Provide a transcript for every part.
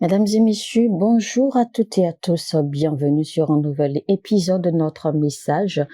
Mesdames et messieurs, bonjour à toutes et à tous. Bienvenue sur un nouvel épisode de notre message.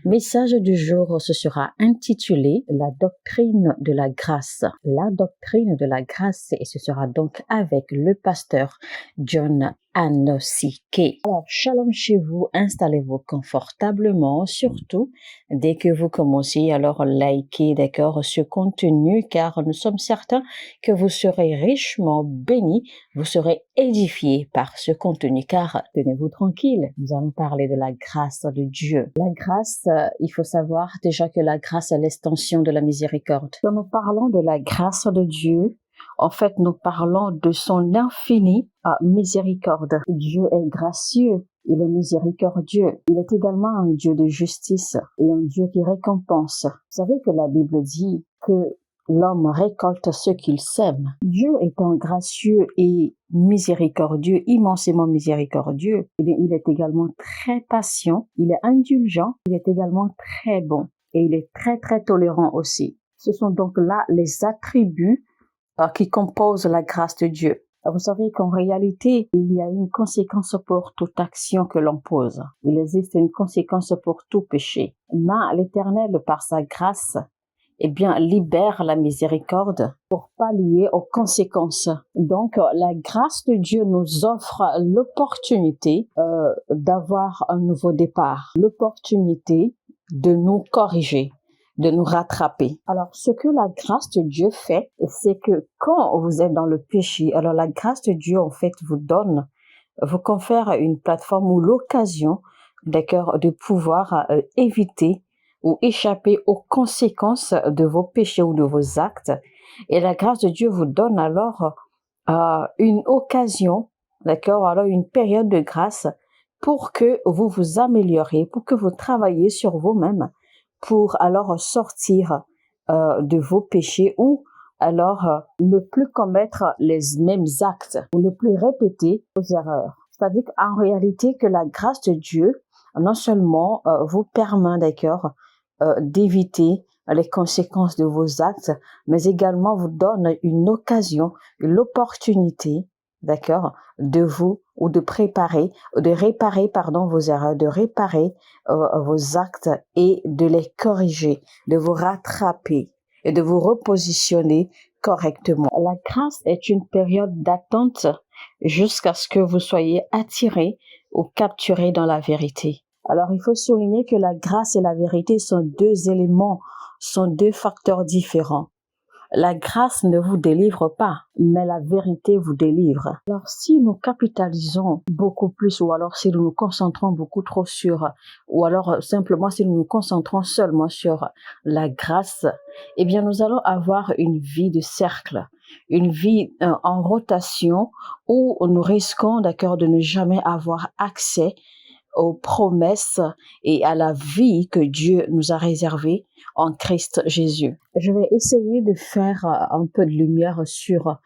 Message du jour, ce sera intitulé La doctrine de la grâce. La doctrine de la grâce, et ce sera donc avec le pasteur John Anosike. Alors, shalom chez vous, installez-vous confortablement, surtout dès que vous commencez, alors likez, d'accord, ce contenu, car nous sommes certains que vous serez richement bénis, vous serez édifiés par ce contenu, car tenez-vous tranquille, nous allons parler de la grâce de Dieu. La grâce, il faut savoir déjà que la grâce est l'extension de la miséricorde. Quand nous parlons de la grâce de Dieu, en fait, nous parlons de son infinie miséricorde. Dieu est gracieux, il est miséricordieux. Il est également un Dieu de justice et un Dieu qui récompense. Vous savez que la Bible dit que l'homme récolte ce qu'il sème. Dieu étant gracieux et miséricordieux, immensément miséricordieux, eh bien, il est également très patient, il est indulgent, il est également très bon et il est très très tolérant aussi. Ce sont donc là les attributs qui composent la grâce de Dieu. Vous savez qu'en réalité, il y a une conséquence pour toute action que l'on pose. Il existe une conséquence pour tout péché. Mais l'Éternel, par sa grâce, libère la miséricorde pour pallier aux conséquences. Donc, la grâce de Dieu nous offre l'opportunité d'avoir un nouveau départ, l'opportunité de nous corriger, de nous rattraper. Alors, ce que la grâce de Dieu fait, c'est que quand vous êtes dans le péché, alors la grâce de Dieu, en fait, vous confère une plateforme ou l'occasion, d'accord, de pouvoir éviter ou échapper aux conséquences de vos péchés ou de vos actes. Et la grâce de Dieu vous donne alors une occasion, d'accord, alors une période de grâce pour que vous vous amélioriez, pour que vous travailliez sur vous-même, pour alors sortir de vos péchés ou alors ne plus commettre les mêmes actes ou ne plus répéter vos erreurs. C'est-à-dire qu'en réalité que la grâce de Dieu non seulement vous permet, d'accord, d'éviter les conséquences de vos actes, mais également vous donne une occasion, l'opportunité, d'accord, de vous ou de réparer vos erreurs, de réparer vos actes et de les corriger, de vous rattraper et de vous repositionner correctement. La grâce est une période d'attente jusqu'à ce que vous soyez attiré ou capturé dans la vérité. Alors, il faut souligner que la grâce et la vérité sont deux éléments, sont deux facteurs différents. La grâce ne vous délivre pas, mais la vérité vous délivre. Alors, si nous capitalisons beaucoup plus, ou alors si nous nous concentrons beaucoup trop sur, ou alors simplement si nous nous concentrons seulement sur la grâce, eh bien, nous allons avoir une vie de cercle, une vie en rotation où nous risquons, d'accord, de ne jamais avoir accès aux promesses et à la vie que Dieu nous a réservée en Christ Jésus. Je vais essayer de faire un peu de lumière sur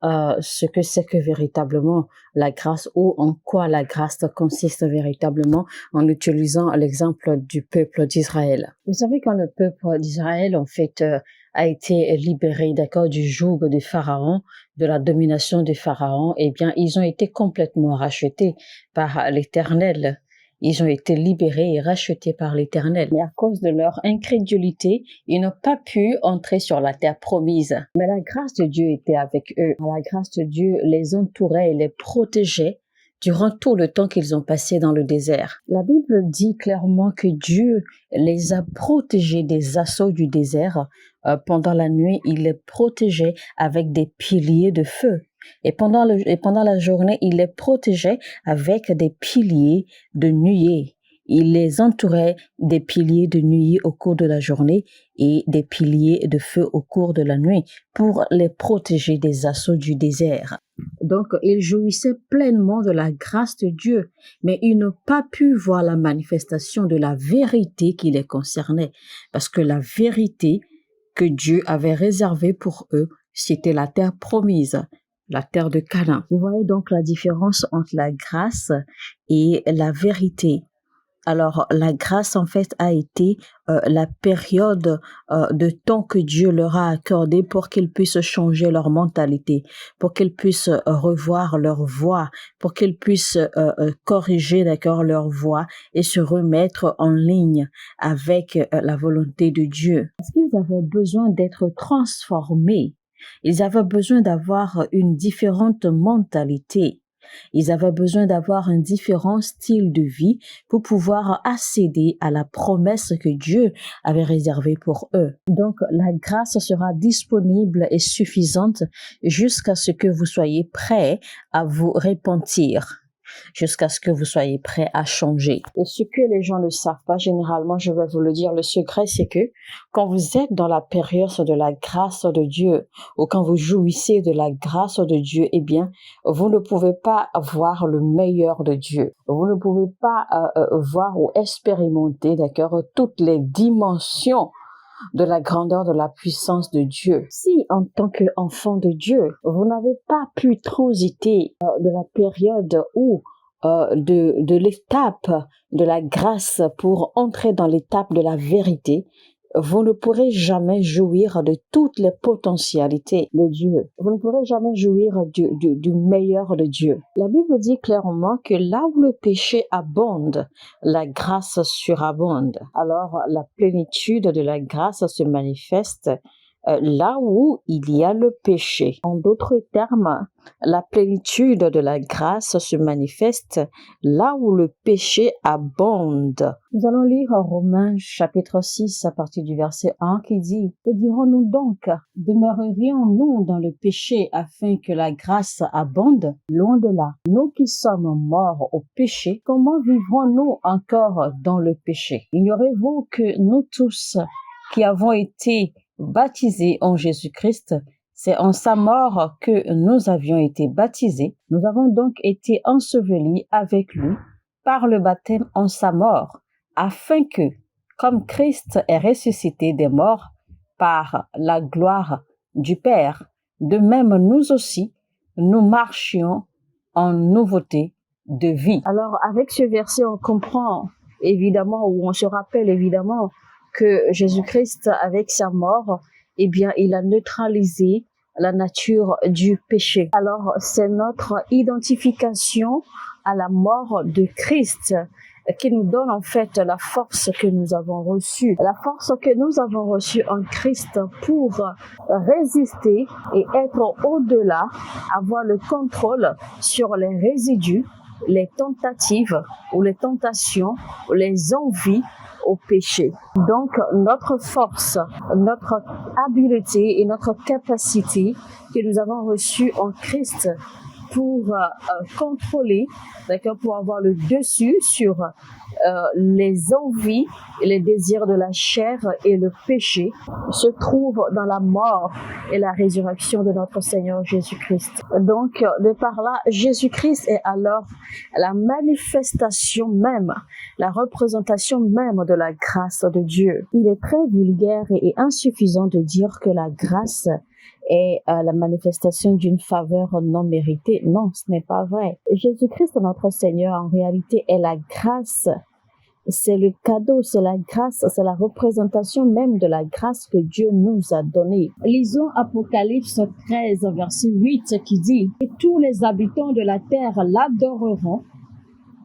ce que c'est que véritablement la grâce ou en quoi la grâce consiste véritablement en utilisant l'exemple du peuple d'Israël. Vous savez, quand le peuple d'Israël, en fait, a été libéré, d'accord, du joug de Pharaon, de la domination de Pharaon, eh bien, ils ont été complètement rachetés par l'Éternel. Ils ont été libérés et rachetés par l'Éternel. Mais à cause de leur incrédulité, ils n'ont pas pu entrer sur la terre promise. Mais la grâce de Dieu était avec eux. La grâce de Dieu les entourait et les protégeait durant tout le temps qu'ils ont passé dans le désert. La Bible dit clairement que Dieu les a protégés des assauts du désert. Pendant la nuit, il les protégeait avec des piliers de feu. Et pendant la journée, il les protégeait avec des piliers de nuée. Il les entourait des piliers de nuée au cours de la journée et des piliers de feu au cours de la nuit pour les protéger des assauts du désert. Donc, ils jouissaient pleinement de la grâce de Dieu, mais ils n'ont pas pu voir la manifestation de la vérité qui les concernait, parce que la vérité que Dieu avait réservée pour eux, c'était la terre promise, la terre de Canaan. Vous voyez donc la différence entre la grâce et la vérité. Alors, la grâce, en fait, a été la période de temps que Dieu leur a accordé pour qu'ils puissent changer leur mentalité, pour qu'ils puissent revoir leur voie, pour qu'ils puissent corriger, d'accord, leur voie et se remettre en ligne avec la volonté de Dieu. Parce qu'ils avaient besoin d'être transformés. Ils avaient besoin d'avoir une différente mentalité. Ils avaient besoin d'avoir un différent style de vie pour pouvoir accéder à la promesse que Dieu avait réservée pour eux. Donc, la grâce sera disponible et suffisante jusqu'à ce que vous soyez prêts à vous repentir, jusqu'à ce que vous soyez prêts à changer. Et ce que les gens ne savent pas, généralement, je vais vous le dire, le secret, c'est que quand vous êtes dans la période de la grâce de Dieu, ou quand vous jouissez de la grâce de Dieu, eh bien, vous ne pouvez pas voir le meilleur de Dieu. Vous ne pouvez pas voir ou expérimenter, d'accord, toutes les dimensions de la grandeur de la puissance de Dieu. Si, en tant qu'enfant de Dieu, vous n'avez pas pu transiter de la période où de l'étape de la grâce pour entrer dans l'étape de la vérité, vous ne pourrez jamais jouir de toutes les potentialités de Dieu. Vous ne pourrez jamais jouir du meilleur de Dieu. La Bible dit clairement que là où le péché abonde, la grâce surabonde. Alors, la plénitude de la grâce se manifeste là où il y a le péché. En d'autres termes, la plénitude de la grâce se manifeste là où le péché abonde. Nous allons lire Romains chapitre 6 à partir du verset 1 qui dit « Que dirons-nous donc? Demeurerions-nous dans le péché afin que la grâce abonde? Loin de là. Nous qui sommes morts au péché, comment vivrons-nous encore dans le péché? Ignorez-vous que nous tous qui avons été baptisés en Jésus-Christ, c'est en sa mort que nous avions été baptisés. Nous avons donc été ensevelis avec lui par le baptême en sa mort, afin que, comme Christ est ressuscité des morts par la gloire du Père, de même nous aussi, nous marchions en nouveauté de vie. Alors, avec ce verset, on comprend évidemment, ou on se rappelle évidemment, que Jésus-Christ, avec sa mort, eh bien, il a neutralisé la nature du péché. Alors, c'est notre identification à la mort de Christ qui nous donne en fait la force que nous avons reçue. La force que nous avons reçue en Christ pour résister et être au-delà, avoir le contrôle sur les résidus, les tentatives ou les tentations, ou les envies au péché. Donc, notre force, notre habileté et notre capacité que nous avons reçue en Christ pour contrôler, d'accord, pour avoir le dessus sur les envies et les désirs de la chair et le péché, se trouve dans la mort et la résurrection de notre Seigneur Jésus-Christ. Donc, de par là, Jésus-Christ est alors la manifestation même, la représentation même de la grâce de Dieu. Il est très vulgaire et insuffisant de dire que la grâce est la manifestation d'une faveur non méritée. Non, ce n'est pas vrai. Jésus-Christ, notre Seigneur, en réalité, est la grâce. C'est le cadeau, c'est la grâce, c'est la représentation même de la grâce que Dieu nous a donnée. Lisons Apocalypse 13, verset 8, qui dit « Et tous les habitants de la terre l'adoreront,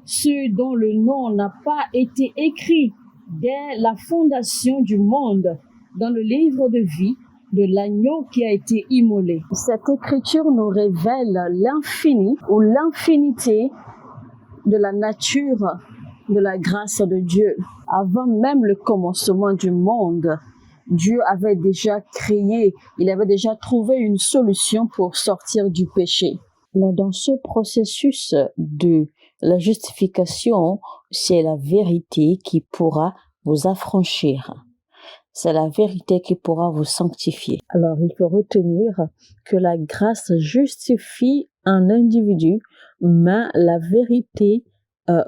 ceux dont le nom n'a pas été écrit dès la fondation du monde dans le livre de vie de l'agneau qui a été immolé. » Cette écriture nous révèle l'infini ou l'infinité de la nature de la grâce de Dieu. Avant même le commencement du monde, Dieu avait déjà créé, il avait déjà trouvé une solution pour sortir du péché. Mais dans ce processus de la justification, c'est la vérité qui pourra vous affranchir. C'est la vérité qui pourra vous sanctifier. Alors, il faut retenir que la grâce justifie un individu, mais la vérité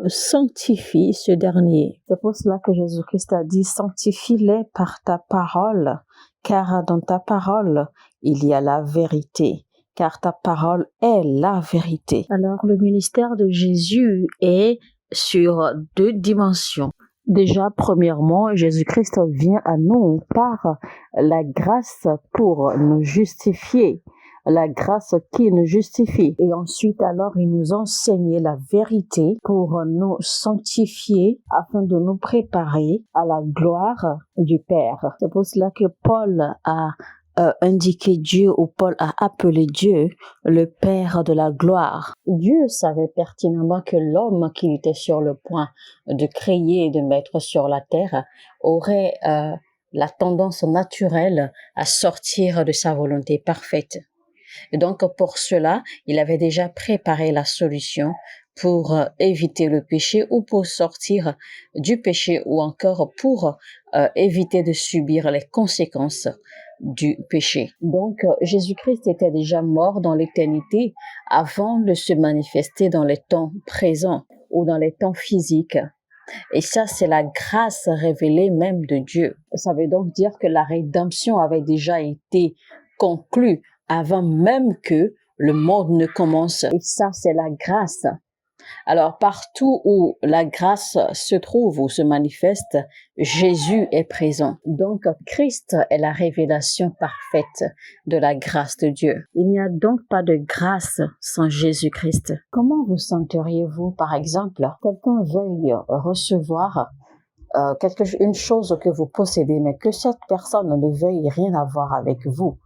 sanctifie ce dernier. C'est pour cela que Jésus-Christ a dit « Sanctifie-les par ta parole, car dans ta parole, il y a la vérité. » Car ta parole est la vérité. Alors, le ministère de Jésus est sur deux dimensions. Déjà, premièrement, Jésus-Christ vient à nous par la grâce pour nous justifier, la grâce qui nous justifie. Et ensuite, alors, il nous enseigne la vérité pour nous sanctifier afin de nous préparer à la gloire du Père. C'est pour cela que Paul a indiqué Dieu, ou Paul a appelé Dieu le Père de la gloire. Dieu savait pertinemment que l'homme qu'il était sur le point de créer et de mettre sur la terre aurait la tendance naturelle à sortir de sa volonté parfaite. Et donc pour cela, il avait déjà préparé la solution pour éviter le péché ou pour sortir du péché ou encore pour éviter de subir les conséquences du péché. Donc Jésus-Christ était déjà mort dans l'éternité avant de se manifester dans les temps présents ou dans les temps physiques. Et ça, c'est la grâce révélée même de Dieu. Ça veut donc dire que la rédemption avait déjà été conclue avant même que le monde ne commence. Et ça, c'est la grâce. Alors, partout où la grâce se trouve ou se manifeste, Jésus est présent. Donc, Christ est la révélation parfaite de la grâce de Dieu. Il n'y a donc pas de grâce sans Jésus-Christ. Comment vous senteriez-vous, par exemple, quelqu'un veuille recevoir une chose que vous possédez, mais que cette personne ne veuille rien avoir avec vous?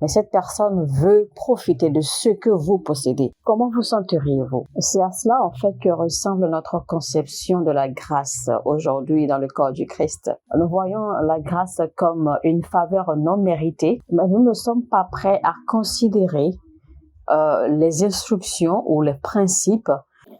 Mais cette personne veut profiter de ce que vous possédez. Comment vous senteriez-vous? C'est à cela, en fait, que ressemble notre conception de la grâce aujourd'hui dans le corps du Christ. Nous voyons la grâce comme une faveur non méritée, mais nous ne sommes pas prêts à considérer les instructions ou les principes,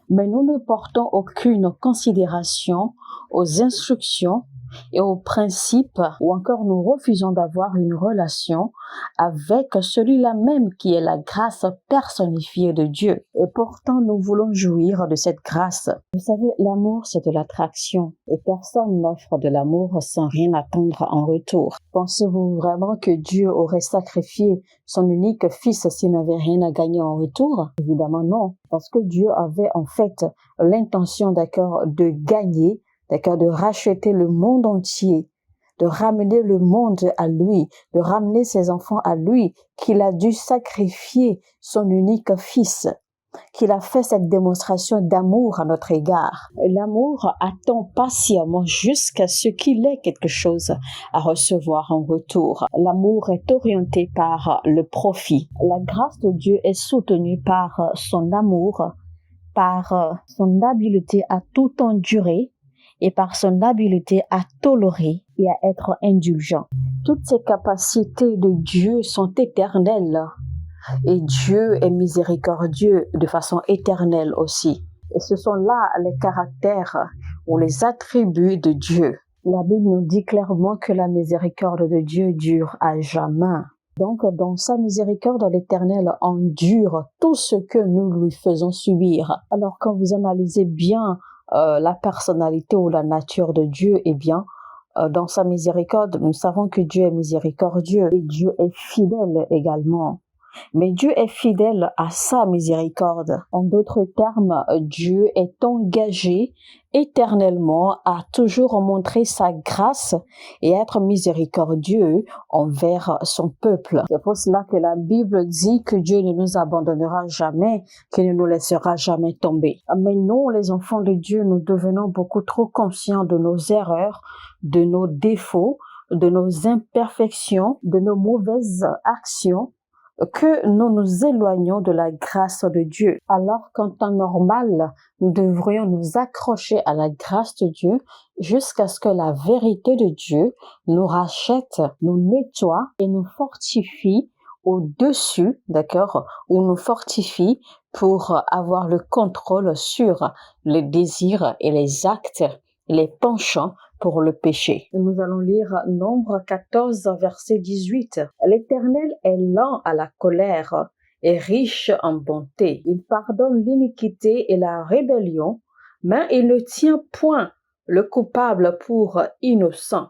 mais nous ne portons aucune considération aux instructions et aux principes, ou encore nous refusons d'avoir une relation avec celui-là même qui est la grâce personnifiée de Dieu. Et pourtant, nous voulons jouir de cette grâce. Vous savez, l'amour, c'est de l'attraction, et personne n'offre de l'amour sans rien attendre en retour. Pensez-vous vraiment que Dieu aurait sacrifié son unique fils s'il n'avait rien à gagner en retour? Évidemment non, parce que Dieu avait en fait l'intention, de gagner, de racheter le monde entier, de ramener le monde à lui, de ramener ses enfants à lui, qu'il a dû sacrifier son unique fils, qu'il a fait cette démonstration d'amour à notre égard. L'amour attend patiemment jusqu'à ce qu'il ait quelque chose à recevoir en retour. L'amour est orienté par le profit. La grâce de Dieu est soutenue par son amour, par son habileté à tout endurer, et par son habileté à tolérer et à être indulgent. Toutes ces capacités de Dieu sont éternelles et Dieu est miséricordieux de façon éternelle aussi. Et ce sont là les caractères ou les attributs de Dieu. La Bible nous dit clairement que la miséricorde de Dieu dure à jamais. Donc, dans sa miséricorde, l'Éternel endure tout ce que nous lui faisons subir. Alors, quand vous analysez bien la personnalité ou la nature de Dieu, dans sa miséricorde, nous savons que Dieu est miséricordieux et Dieu est fidèle également. Mais Dieu est fidèle à sa miséricorde. En d'autres termes, Dieu est engagé éternellement à toujours montrer sa grâce et être miséricordieux envers son peuple. C'est pour cela que la Bible dit que Dieu ne nous abandonnera jamais, qu'il ne nous laissera jamais tomber. Mais nous, les enfants de Dieu, nous devenons beaucoup trop conscients de nos erreurs, de nos défauts, de nos imperfections, de nos mauvaises actions, que nous nous éloignons de la grâce de Dieu. Alors qu'en temps normal, nous devrions nous accrocher à la grâce de Dieu jusqu'à ce que la vérité de Dieu nous rachète, nous nettoie et nous fortifie au-dessus, ou nous fortifie pour avoir le contrôle sur les désirs et les actes, les penchants pour le péché. Nous allons lire Nombre 14, verset 18. L'Éternel est lent à la colère et riche en bonté. Il pardonne l'iniquité et la rébellion, mais il ne tient point le coupable pour innocent.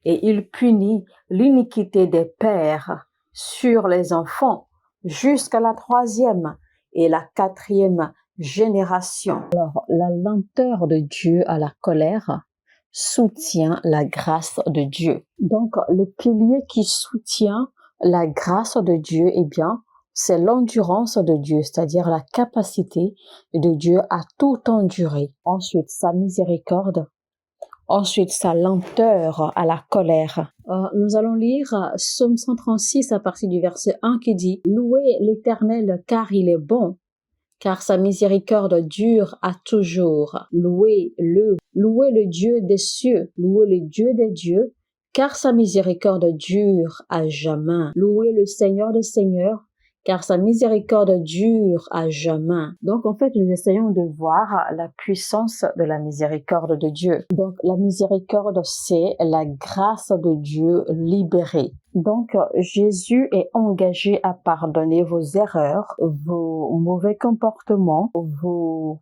Et il punit l'iniquité des pères sur les enfants jusqu'à la 3e et la 4e génération. Alors, la lenteur de Dieu à la colère soutient la grâce de Dieu. Donc, le pilier qui soutient la grâce de Dieu, eh bien, c'est l'endurance de Dieu, c'est-à-dire la capacité de Dieu à tout endurer. Ensuite, sa miséricorde. Ensuite, sa lenteur à la colère. Nous allons lire Psaume 136 à partir du verset 1 qui dit « Louez l'Éternel car il est bon, car sa miséricorde dure à toujours. Louez-le, louez le Dieu des cieux, louez le Dieu des dieux, car sa miséricorde dure à jamais. Louez le Seigneur des seigneurs, car sa miséricorde dure à jamais. » Donc, en fait, nous essayons de voir la puissance de la miséricorde de Dieu. Donc, la miséricorde, c'est la grâce de Dieu libérée. Donc, Jésus est engagé à pardonner vos erreurs, vos mauvais comportements, vos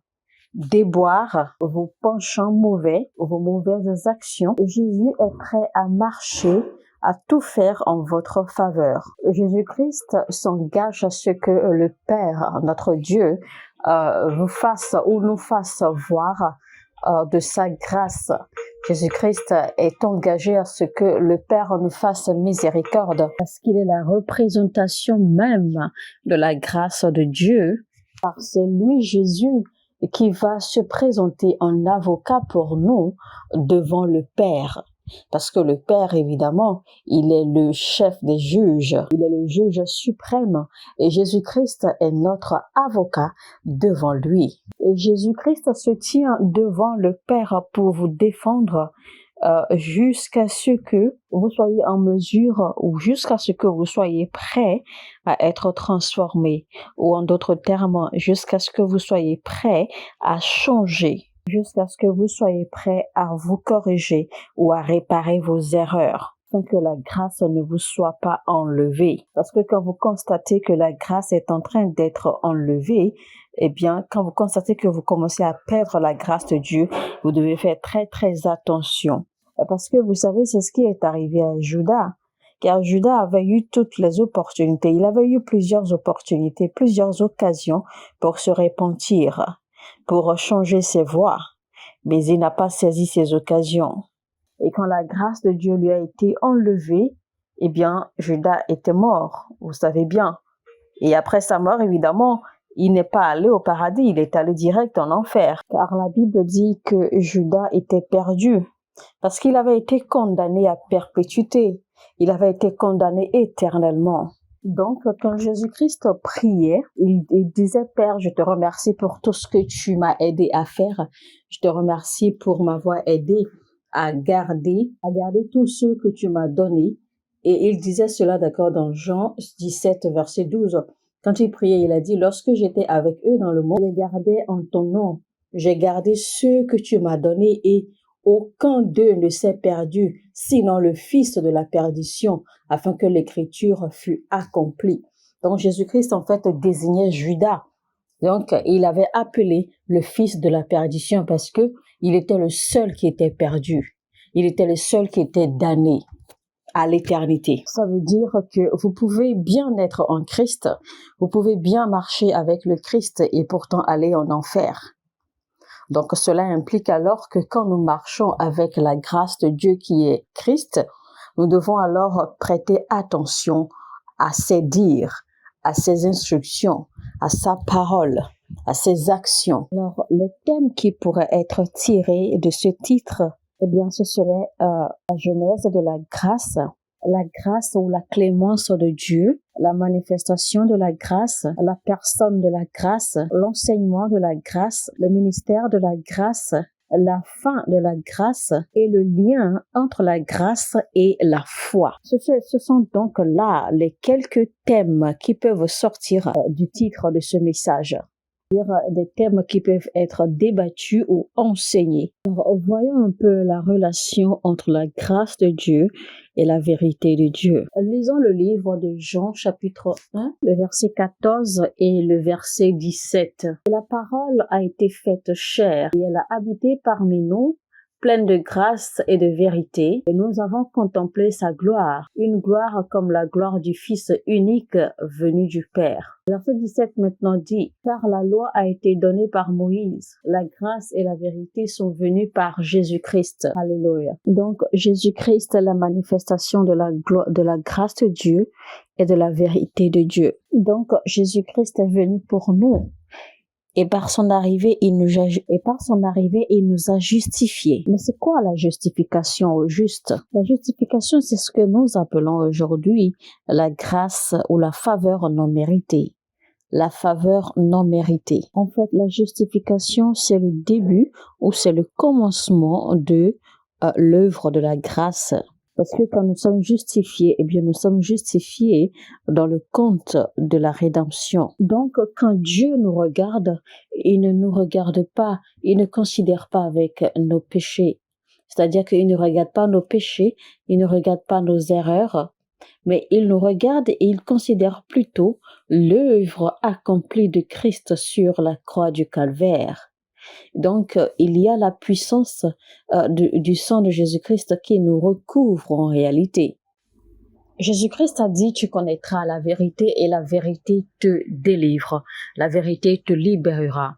déboires, vos penchants mauvais, vos mauvaises actions. Jésus est prêt à marcher, à tout faire en votre faveur. Jésus-Christ s'engage à ce que le Père, notre Dieu, vous fasse ou nous fasse voir de sa grâce. Jésus-Christ est engagé à ce que le Père nous fasse miséricorde parce qu'il est la représentation même de la grâce de Dieu. Car c'est lui, Jésus, qui va se présenter en avocat pour nous devant le Père. Parce que le Père, évidemment, il est le chef des juges, il est le juge suprême et Jésus-Christ est notre avocat devant lui. Et Jésus-Christ se tient devant le Père pour vous défendre jusqu'à ce que vous soyez en mesure ou jusqu'à ce que vous soyez prêt à être transformé ou en d'autres termes, jusqu'à ce que vous soyez prêt à changer, jusqu'à ce que vous soyez prêt à vous corriger ou à réparer vos erreurs, afin que la grâce ne vous soit pas enlevée. Parce que quand vous constatez que la grâce est en train d'être enlevée, eh bien, quand vous constatez que vous commencez à perdre la grâce de Dieu, vous devez faire très très attention. Parce que vous savez, c'est ce qui est arrivé à Judas. Car Judas avait eu toutes les opportunités. Il avait eu plusieurs opportunités, plusieurs occasions pour se repentir, pour changer ses voies. Mais il n'a pas saisi ces occasions. Et quand la grâce de Dieu lui a été enlevée, eh bien, Judas était mort, vous savez bien. Et après sa mort, évidemment, il n'est pas allé au paradis, il est allé direct en enfer. Car la Bible dit que Judas était perdu, parce qu'il avait été condamné à perpétuité. Il avait été condamné éternellement. Donc, quand Jésus-Christ priait, il disait, Père, je te remercie pour tout ce que tu m'as aidé à faire. Je te remercie pour m'avoir aidé à garder tout ce que tu m'as donné. Et il disait cela, d'accord, dans Jean 17, verset 12. Quand il priait, il a dit, lorsque j'étais avec eux dans le monde, je les gardais en ton nom. J'ai gardé ceux que tu m'as donnés et aucun d'eux ne s'est perdu, sinon le fils de la perdition, afin que l'écriture fût accomplie. Donc Jésus-Christ, en fait, désignait Judas. Donc, il avait appelé le fils de la perdition parce que il était le seul qui était perdu. Il était le seul qui était damné à l'éternité. Ça veut dire que vous pouvez bien être en Christ, vous pouvez bien marcher avec le Christ et pourtant aller en enfer. Donc, cela implique alors que quand nous marchons avec la grâce de Dieu qui est Christ, nous devons alors prêter attention à ses dires, à ses instructions, à sa parole, à ses actions. Alors, les thèmes qui pourraient être tirés de ce titre, eh bien, ce serait la genèse de la grâce ou la clémence de Dieu, la manifestation de la grâce, la personne de la grâce, l'enseignement de la grâce, le ministère de la grâce, la fin de la grâce et le lien entre la grâce et la foi. Ce sont donc là les quelques thèmes qui peuvent sortir du titre de ce message. Des thèmes qui peuvent être débattus ou enseignés. Alors, voyons un peu la relation entre la grâce de Dieu et la vérité de Dieu. Lisons le livre de Jean, chapitre 1, le verset 14 et le verset 17. « Et la parole a été faite chair, et elle a habité parmi nous, pleine de grâce et de vérité, et nous avons contemplé sa gloire, une gloire comme la gloire du Fils unique venu du Père. Verset 17 maintenant dit, car la loi a été donnée par Moïse, la grâce et la vérité sont venues par Jésus-Christ. Alléluia. Donc Jésus-Christ est la manifestation de la grâce de Dieu et de la vérité de Dieu. Donc Jésus-Christ est venu pour nous. Et par son arrivée, il nous a justifiés. Mais c'est quoi la justification au juste? La justification, c'est ce que nous appelons aujourd'hui la grâce ou la faveur non méritée. La faveur non méritée. En fait, la justification, c'est le début ou c'est le commencement de l'œuvre de la grâce. Parce que quand nous sommes justifiés, eh bien, nous sommes justifiés dans le compte de la rédemption. Donc, quand Dieu nous regarde, il ne nous regarde pas, il ne considère pas avec nos péchés. C'est-à-dire qu'il ne regarde pas nos péchés, il ne regarde pas nos erreurs, mais il nous regarde et il considère plutôt l'œuvre accomplie de Christ sur la croix du Calvaire. Donc, il y a la puissance du sang de Jésus-Christ qui nous recouvre en réalité. Jésus-Christ a dit, tu connaîtras la vérité et la vérité te délivre. La vérité te libérera.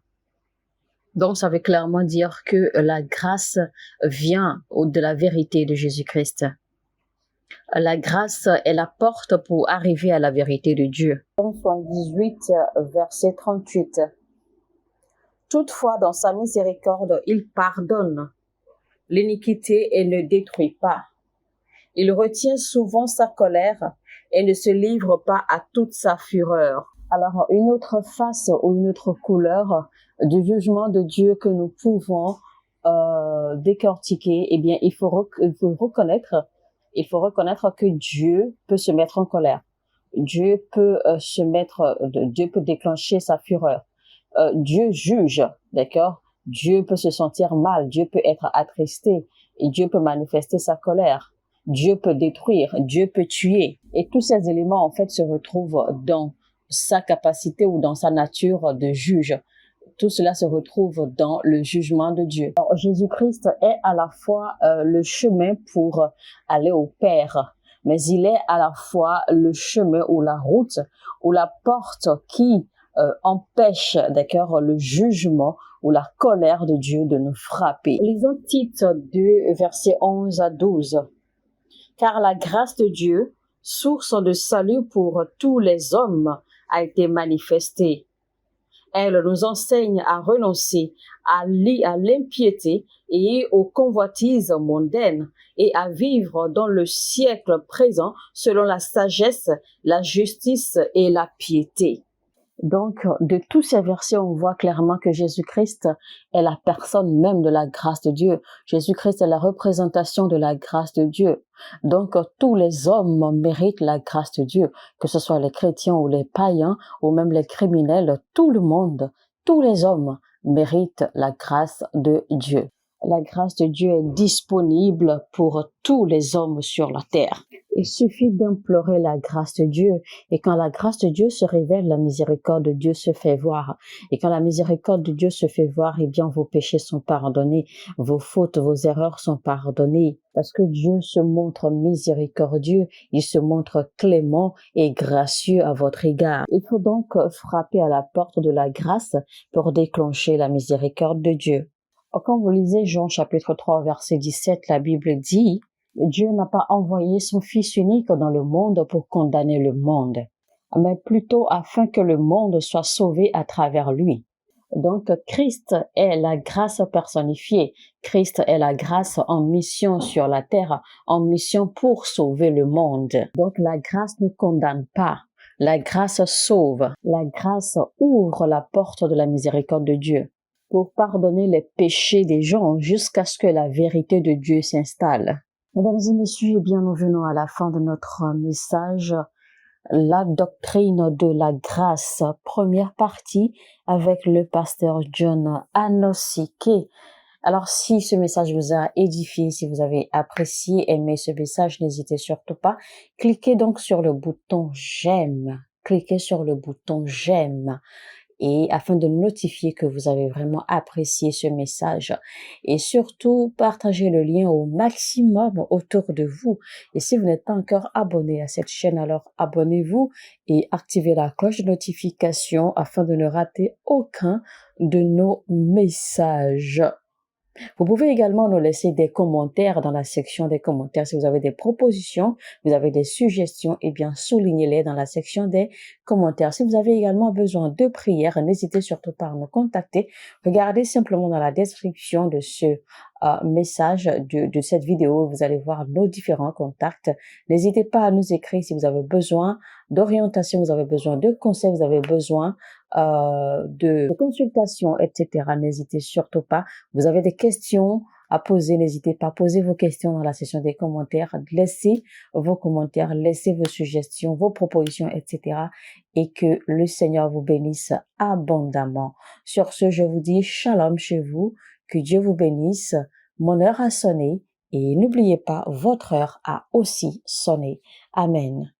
Donc, ça veut clairement dire que la grâce vient de la vérité de Jésus-Christ. La grâce est la porte pour arriver à la vérité de Dieu. Psaume 78, verset 38. Toutefois, dans sa miséricorde, il pardonne l'iniquité et ne détruit pas. Il retient souvent sa colère et ne se livre pas à toute sa fureur. Alors, une autre face ou une autre couleur du jugement de Dieu que nous pouvons décortiquer, eh bien, il faut reconnaître que Dieu peut se mettre en colère. Dieu peut déclencher sa fureur. Dieu juge, d'accord? Dieu peut se sentir mal, Dieu peut être attristé et Dieu peut manifester sa colère. Dieu peut détruire, Dieu peut tuer. Et tous ces éléments, en fait, se retrouvent dans sa capacité ou dans sa nature de juge. Tout cela se retrouve dans le jugement de Dieu. Alors, Jésus-Christ est à la fois le chemin pour aller au Père, mais il est à la fois le chemin ou la route ou la porte qui empêche, d'accord, le jugement ou la colère de Dieu de nous frapper. Lisons Tite 2, versets 11 à 12. Car la grâce de Dieu, source de salut pour tous les hommes, a été manifestée. Elle nous enseigne à renoncer à l'impiété et aux convoitises mondaines et à vivre dans le siècle présent selon la sagesse, la justice et la piété. Donc, de tous ces versets, on voit clairement que Jésus-Christ est la personne même de la grâce de Dieu. Jésus-Christ est la représentation de la grâce de Dieu. Donc, tous les hommes méritent la grâce de Dieu, que ce soit les chrétiens ou les païens ou même les criminels, tout le monde, tous les hommes méritent la grâce de Dieu. La grâce de Dieu est disponible pour tous les hommes sur la terre. Il suffit d'implorer la grâce de Dieu. Et quand la grâce de Dieu se révèle, la miséricorde de Dieu se fait voir. Et quand la miséricorde de Dieu se fait voir, eh bien, vos péchés sont pardonnés. Vos fautes, vos erreurs sont pardonnées. Parce que Dieu se montre miséricordieux. Il se montre clément et gracieux à votre égard. Il faut donc frapper à la porte de la grâce pour déclencher la miséricorde de Dieu. Quand vous lisez Jean chapitre 3 verset 17, la Bible dit « Dieu n'a pas envoyé son Fils unique dans le monde pour condamner le monde, mais plutôt afin que le monde soit sauvé à travers lui. » Donc Christ est la grâce personnifiée. Christ est la grâce en mission sur la terre, en mission pour sauver le monde. Donc la grâce ne condamne pas. La grâce sauve. La grâce ouvre la porte de la miséricorde de Dieu pour pardonner les péchés des gens jusqu'à ce que la vérité de Dieu s'installe. Mesdames et messieurs, eh bien, nous venons à la fin de notre message, la doctrine de la grâce, première partie avec le pasteur John Anosike. Alors, si ce message vous a édifié, si vous avez apprécié, aimé ce message, n'hésitez surtout pas. Cliquez donc sur le bouton j'aime. Cliquez sur le bouton j'aime. et afin de notifier que vous avez vraiment apprécié ce message. Et surtout, partagez le lien au maximum autour de vous. Et si vous n'êtes pas encore abonné à cette chaîne, alors abonnez-vous et activez la cloche de notification afin de ne rater aucun de nos messages. Vous pouvez également nous laisser des commentaires dans la section des commentaires. Si vous avez des propositions, vous avez des suggestions, eh bien, soulignez-les dans la section des commentaires. Si vous avez également besoin de prières, n'hésitez surtout pas à nous contacter. Regardez simplement dans la description de ce message de cette vidéo. Vous allez voir nos différents contacts. N'hésitez pas à nous écrire si vous avez besoin d'orientation, vous avez besoin de conseils, vous avez besoin de consultation, etc. N'hésitez surtout pas. Vous avez des questions à poser, n'hésitez pas à poser vos questions dans la section des commentaires. Laissez vos commentaires, laissez vos suggestions, vos propositions, etc. Et que le Seigneur vous bénisse abondamment. Sur ce, je vous dis shalom chez vous, que Dieu vous bénisse. Mon heure a sonné et n'oubliez pas, votre heure a aussi sonné. Amen.